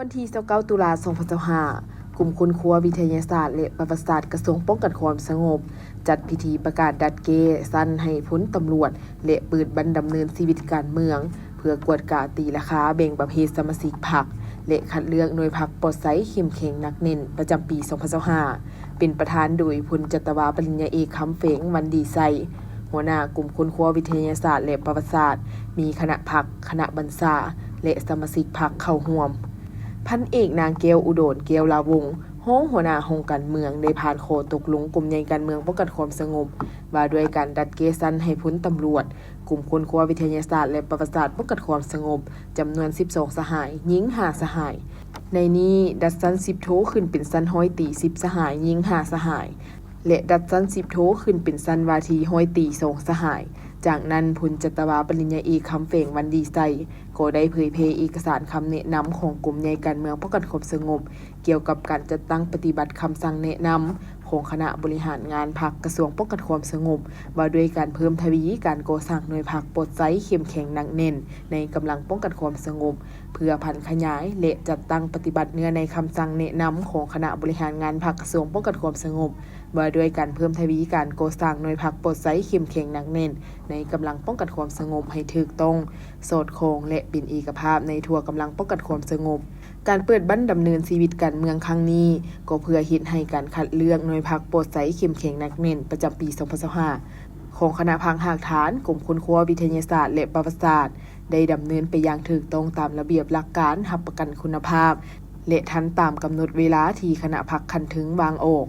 วันที่29ตุลา2025กลุ่มคุณครัววิทยาศาสตร์และประวัติศาสตร์กระทรวงป้องกันความสงบจัดพิธีประกาศดัดเกสั้นให้พ้นตำรวจและเปิดบันดำเนินชีวิตการเมืองเพื่อกวดกาตีราคาแบ่งประเภทสมาชิกพรรคและคัดเลือกหน่วยพรรคปลอดไซเข้มแข็งนักเน้นประจำปี2025เป็นประธานโดยพลจัตวาปริญญาเอกคำเฝงวันดีไซหัวหน้ากลุ่มคุณครัววิทยาศาสตร์และประวัติศาสตร์มีคณะพรรคคณะบรรษาและสมาชิกพรรคเข้าร่วมพันเอกนางแก้วอุดมแก้วลาวงศ์หัวหน้าห้องการเมืองได้ผ่านโคตกลงกลุ่มใหญ่การเมืองป้องกันความสงบว่าด้วยการดัดเกซันให้พ้นตำรวจกลุ่มคนครัววิทยาศาสตร์และประวัติศาสตร์ป้องกันความสงบจำนวน12สหายหญิง5สหายในนี้ดัดซัน10โทขึ้นเป็นซันห้อยตี10สหายหญิง5สหายและดัดซัน10โทขึ้นเป็นซันวาทีห้อยตี2สหายจากนั้นพลจัตวาปริญญาเอกคำเฝงวันดีไซก็ได้เผยแพร่เอกสารคำแนะนำของกลุ่มใหญ่การเมืองป้องกันความสงบเกี่ยวกับการจัดตั้งปฏิบัติคำสั่งแนะนำของคณะบริหารงานพรรคกระทรวงป้องกันความสงบว่าด้วยการเพิ่มทวีการก่อสร้างหน่วยพรรคปลดไซเข้มแข็งหนักแน่นในกำลังป้องกันความสงบเพื่อพันขยายและจัดตั้งปฏิบัติเนื้อในคำสั่งแนะนำของคณะบริหารงานพรรคกระทรวงป้องกันความสงบว่าด้วยการเพิ่มทวีการก่อสร้างหน่วยพรรคปลดไซเข้มแข็งหนักแน่นในกำลังป้องกันความสงบให้ถูกต้องสอดคล้องและเป็นเอกภาพในทั่วกำลังป้องกันความสงบการเปิดบั้นดำเนินชีวิตการเมืองครั้งนี้ก็เพื่อเฮ็ดให้การคัดเลือกหน่วยพรรคโปรดไซเข้มแข็งหนักแน่นประจำปี2025ของคณะพังหากฐานกลุ่มคนครัววิทยาศาสตร์และประวัติศาสตร์ได้ดำเนินไปอย่างถูกต้องตามระเบียบหลักการรับประกันคุณภาพและทันตามกำหนดเวลาที่คณะพรรคคันถึงวางออก